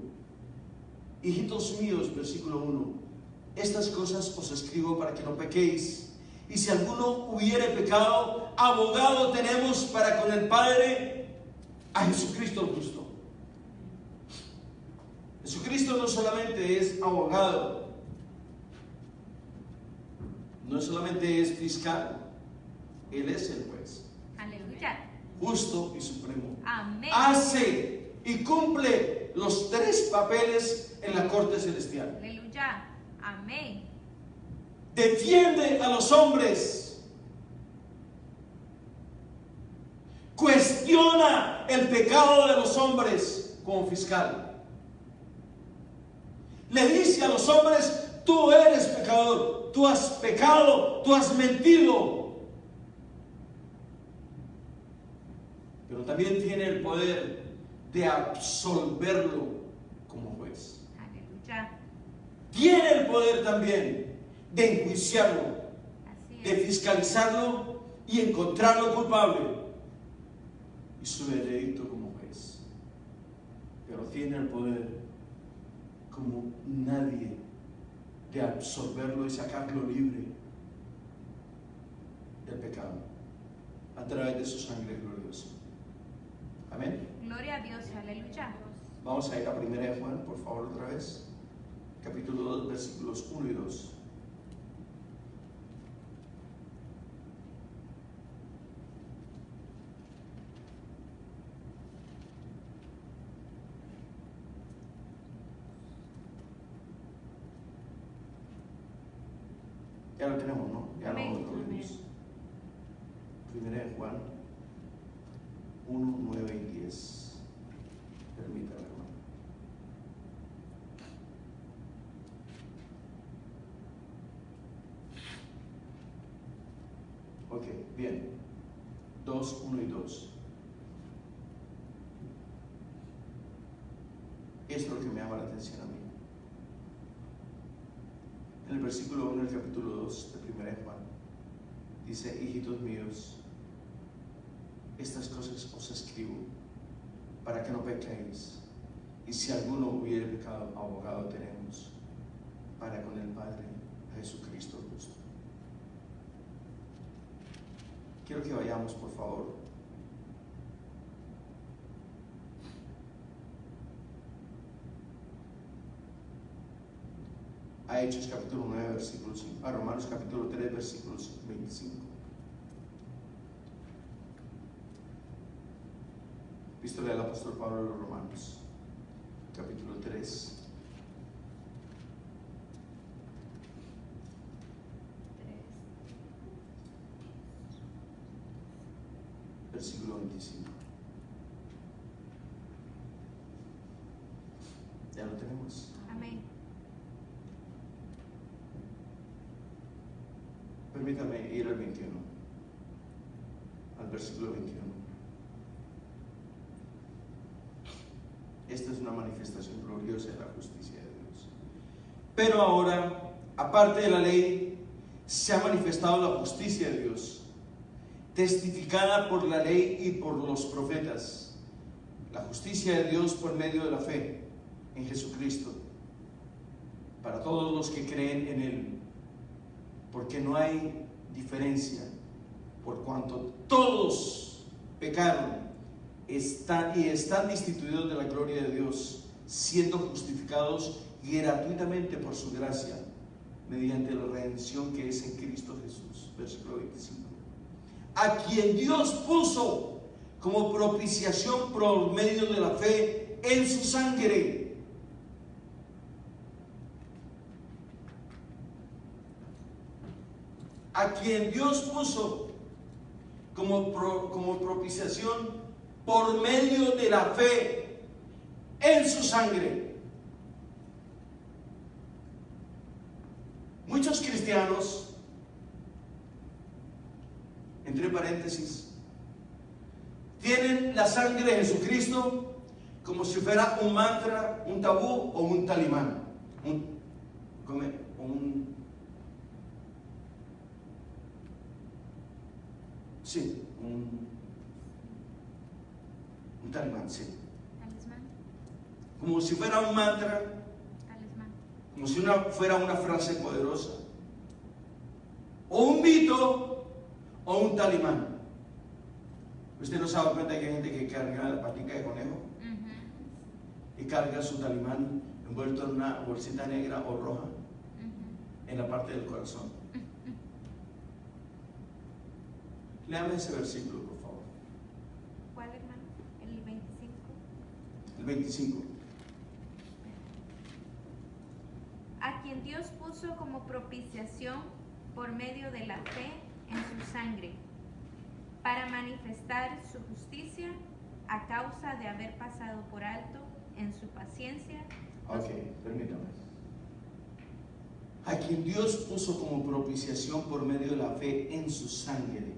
[SPEAKER 1] Hijitos míos, versículo 1, estas cosas os escribo para que no pequéis. Y si alguno hubiere pecado, abogado tenemos para con el Padre a Jesucristo el justo. Jesucristo no solamente es abogado, no solamente es fiscal, Él es el juez.
[SPEAKER 2] Aleluya.
[SPEAKER 1] Justo y supremo.
[SPEAKER 2] Amén.
[SPEAKER 1] Hace y cumple los tres papeles en la corte celestial.
[SPEAKER 2] Aleluya. Amén.
[SPEAKER 1] Defiende a los hombres. Cuestiona el pecado de los hombres como fiscal. Le dice a los hombres, tú eres pecador, tú has pecado, tú has mentido. Pero también tiene el poder de absolverlo como juez.
[SPEAKER 2] Aleluya.
[SPEAKER 1] Tiene el poder también de enjuiciarlo,
[SPEAKER 2] Así
[SPEAKER 1] de
[SPEAKER 2] es.
[SPEAKER 1] fiscalizarlo y encontrarlo culpable y su veredicto como juez. Pero tiene el poder como nadie de absorberlo y sacarlo libre del pecado a través de su sangre gloriosa. Amén.
[SPEAKER 2] Gloria a Dios. Aleluya.
[SPEAKER 1] Vamos a ir a 1 de Juan, por favor, otra vez. Capítulo 2, versículos 1 y 2. Ya lo tenemos, ¿no? Ya
[SPEAKER 2] Amén.
[SPEAKER 1] lo leímos. 1 de Juan 1, 9 y 10. Permítame, hermano. Bien. 2, 1 y 2. Esto es lo que me llama la atención a mí. En el versículo 1 del capítulo 2 de 1 de Juan, dice: hijitos míos, estas cosas os escribo para que no pequéis. Y si alguno hubiere pecado, abogado tenemos para con el Padre, a Jesucristo justo. Quiero que vayamos, por favor, a Hechos capítulo 9, versículo 5, a Romanos capítulo 3, versículos 25. Epístola del apóstol Pablo a los Romanos, capítulo 3. Versículo 25. Ya lo tenemos.
[SPEAKER 2] Amén.
[SPEAKER 1] Permítame ir al 21, al versículo 21. Esta es una manifestación gloriosa de la justicia de Dios. Pero ahora, aparte de la ley, se ha manifestado la justicia de Dios, testificada por la ley y por los profetas. La justicia de Dios por medio de la fe en Jesucristo, para todos los que creen en Él, porque no hay diferencia, por cuanto todos pecaron están destituidos de la gloria de Dios, siendo justificados gratuitamente por su gracia, mediante la redención que es en Cristo Jesús. Versículo 25. A quien Dios puso como propiciación por medio de la fe en su sangre. A quien Dios puso como propiciación por medio de la fe en su sangre. Muchos cristianos, entre paréntesis, tienen la sangre de Jesucristo como si fuera un mantra, un tabú o un talimán. Un talimán, sí.
[SPEAKER 2] Talismán.
[SPEAKER 1] Como si fuera un mantra,
[SPEAKER 2] Talismán.
[SPEAKER 1] como si fuera una frase poderosa, o un mito, o un talimán. ¿Usted no se ha dado cuenta que hay gente que carga la patica de conejo? Y carga su talimán envuelto en una bolsita negra o roja en la parte del corazón? Léame ese versículo, por favor.
[SPEAKER 2] ¿Cuál, hermano? El 25.
[SPEAKER 1] El 25.
[SPEAKER 2] A quien Dios puso como propiciación por medio de la fe en su sangre, para manifestar su justicia a causa de haber pasado por alto en su paciencia.
[SPEAKER 1] Ok, permítame. A quien Dios puso como propiciación por medio de la fe en su sangre.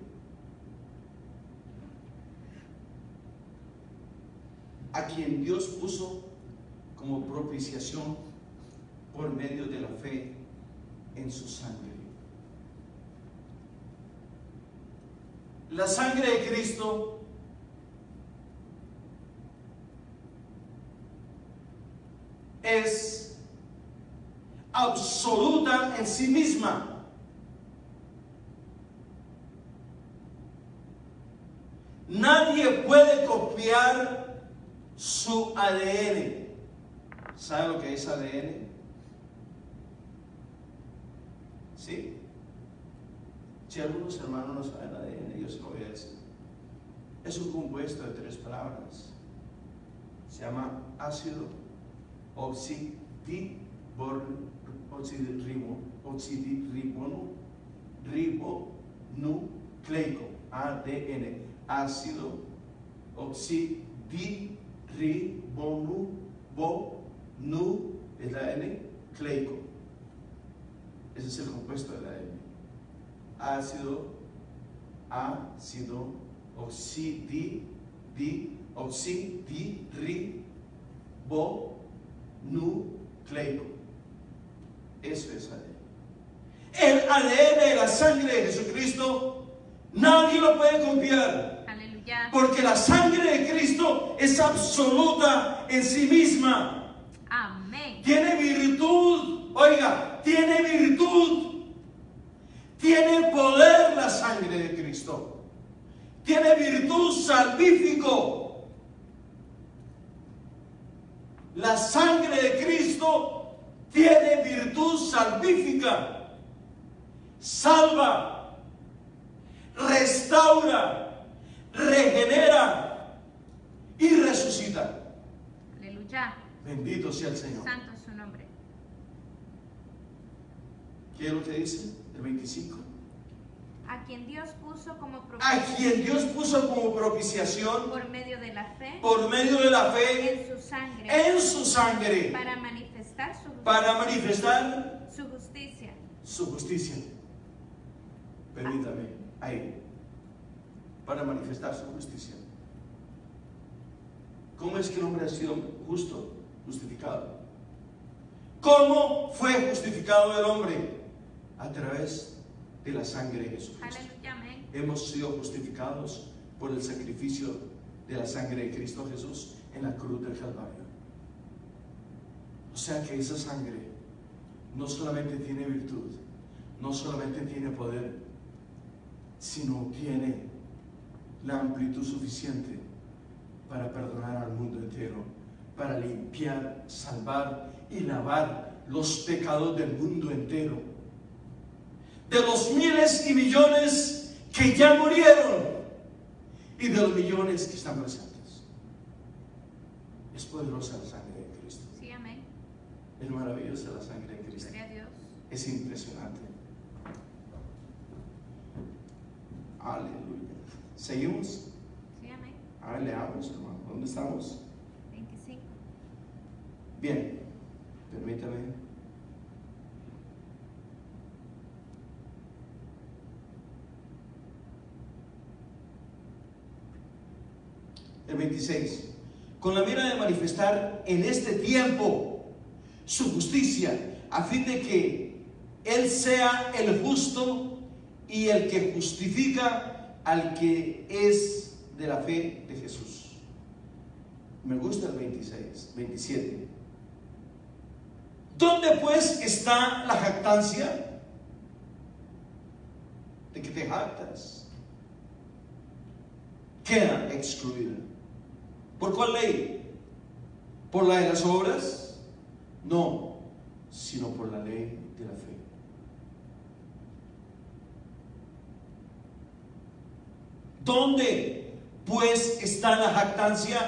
[SPEAKER 1] A quien Dios puso como propiciación por medio de la fe en su sangre. La sangre de Cristo es absoluta en sí misma. Nadie puede copiar su ADN. ¿Sabe lo que es ADN? ¿Sí? Si algunos hermanos no saben ADN, yo se lo voy a decir. Es un compuesto de 3 palabras. Se llama ácido oxirribonucleico, ADN, ácido oxirribonucleico. Ese es el compuesto del ADN. Ácido ha sido oxidiribonucleico. Eso es ADN. El ADN de la sangre de Jesucristo, nadie lo puede copiar.
[SPEAKER 2] Aleluya.
[SPEAKER 1] Porque la sangre de Cristo es absoluta en sí misma.
[SPEAKER 2] Amén.
[SPEAKER 1] Tiene virtud, oiga, tiene virtud. Tiene poder la sangre de Cristo. Tiene virtud salvífico. La sangre de Cristo tiene virtud salvífica. Salva, restaura, regenera y resucita.
[SPEAKER 2] Aleluya.
[SPEAKER 1] Bendito sea el Señor.
[SPEAKER 2] Santo es su nombre.
[SPEAKER 1] ¿Qué es lo que dice? El 25.
[SPEAKER 2] A quien Dios puso como
[SPEAKER 1] A
[SPEAKER 2] propiciación
[SPEAKER 1] quien Dios puso como propiciación
[SPEAKER 2] por medio de la fe
[SPEAKER 1] por medio de la fe
[SPEAKER 2] en su sangre
[SPEAKER 1] para
[SPEAKER 2] manifestar
[SPEAKER 1] manifestar
[SPEAKER 2] su justicia.
[SPEAKER 1] su justicia. Permítame, ahí, para manifestar su justicia. ¿Cómo es que el hombre ha sido justo, justificado? ¿Cómo fue justificado el hombre? A través de la sangre de Jesucristo.
[SPEAKER 2] Aleluya, amén.
[SPEAKER 1] Hemos sido justificados por el sacrificio de la sangre de Cristo Jesús en la cruz del Calvario. O sea que esa sangre no solamente tiene virtud, no solamente tiene poder, sino tiene la amplitud suficiente para perdonar al mundo entero, para limpiar, salvar y lavar los pecados del mundo entero, de los miles y millones que ya murieron y de los millones que están presentes. Es poderosa la sangre de Cristo.
[SPEAKER 2] Sí, amén.
[SPEAKER 1] Es maravillosa la sangre de Cristo.
[SPEAKER 2] Gloria a Dios.
[SPEAKER 1] Es impresionante. Aleluya. ¿Seguimos?
[SPEAKER 2] Sí, amén.
[SPEAKER 1] Ahora leamos, hermano. ¿Dónde estamos?
[SPEAKER 2] 25.
[SPEAKER 1] Bien. Permítame. El 26. Con la mira de manifestar en este tiempo su justicia, a fin de que Él sea el justo y el que justifica al que es de la fe de Jesús. Me gusta el 26, 27. ¿Dónde pues está la jactancia? ¿De que te jactas? Queda excluida. ¿Por cuál ley? ¿Por la de las obras? No, sino por la ley de la fe. ¿Dónde pues está la jactancia?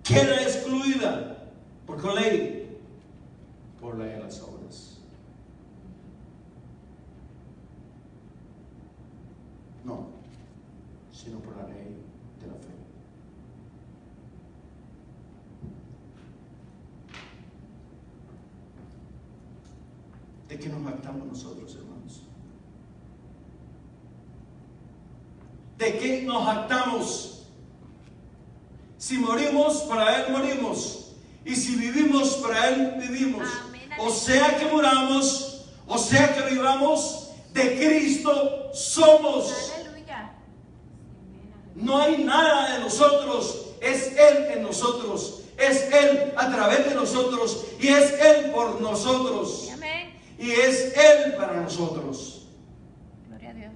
[SPEAKER 1] Queda excluida. ¿Por qué ley? Por la de las obras. No, sino por la ley de la fe. ¿De qué nos jactamos nosotros, hermanos? ¿De qué nos jactamos? Si morimos, para Él morimos. Y si vivimos, para Él vivimos.
[SPEAKER 2] Amén.
[SPEAKER 1] O sea que muramos, o sea que vivamos, de Cristo somos.
[SPEAKER 2] Aleluya.
[SPEAKER 1] No hay nada de nosotros, es Él en nosotros. Es Él a través de nosotros. Y es Él por nosotros.
[SPEAKER 2] Amén.
[SPEAKER 1] Y es Él para nosotros.
[SPEAKER 2] Gloria a Dios.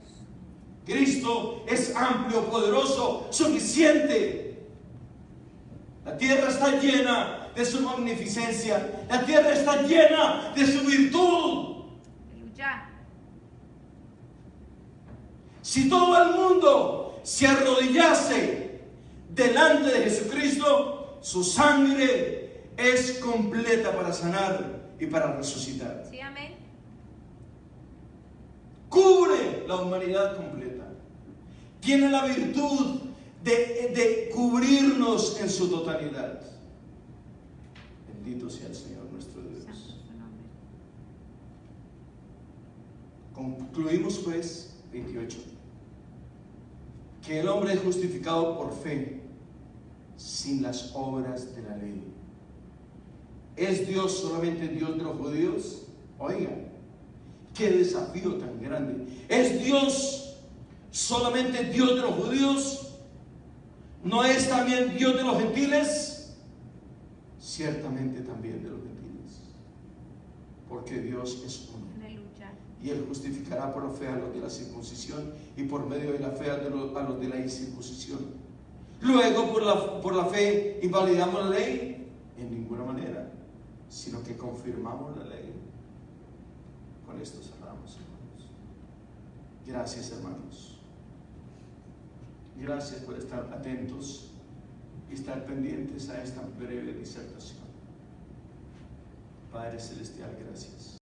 [SPEAKER 1] Cristo es amplio, poderoso, suficiente. La tierra está llena de su magnificencia. La tierra está llena de su virtud.
[SPEAKER 2] Aleluya.
[SPEAKER 1] Si todo el mundo se arrodillase delante de Jesucristo, su sangre es completa para sanar y para resucitar.
[SPEAKER 2] Sí, amén.
[SPEAKER 1] Cubre la humanidad completa. Tiene la virtud de cubrirnos en su totalidad. Bendito sea el Señor nuestro Dios.
[SPEAKER 2] Santo es su nombre.
[SPEAKER 1] Concluimos pues, 28. que el hombre es justificado por fe, sin las obras de la ley. ¿Es Dios solamente Dios de los judíos? Oiga, qué desafío tan grande. ¿Es Dios solamente Dios de los judíos? ¿No es también Dios de los gentiles? Ciertamente también de los gentiles, porque Dios es uno.
[SPEAKER 2] Aleluya.
[SPEAKER 1] Y Él justificará por la fe a los de la circuncisión y por medio de la fe a los de la incircuncisión. Luego, por la fe, ¿invalidamos la ley? En ninguna manera, sino que confirmamos la ley. Con esto cerramos, hermanos. Gracias, hermanos. Gracias por estar atentos y estar pendientes a esta breve disertación. Padre Celestial, gracias.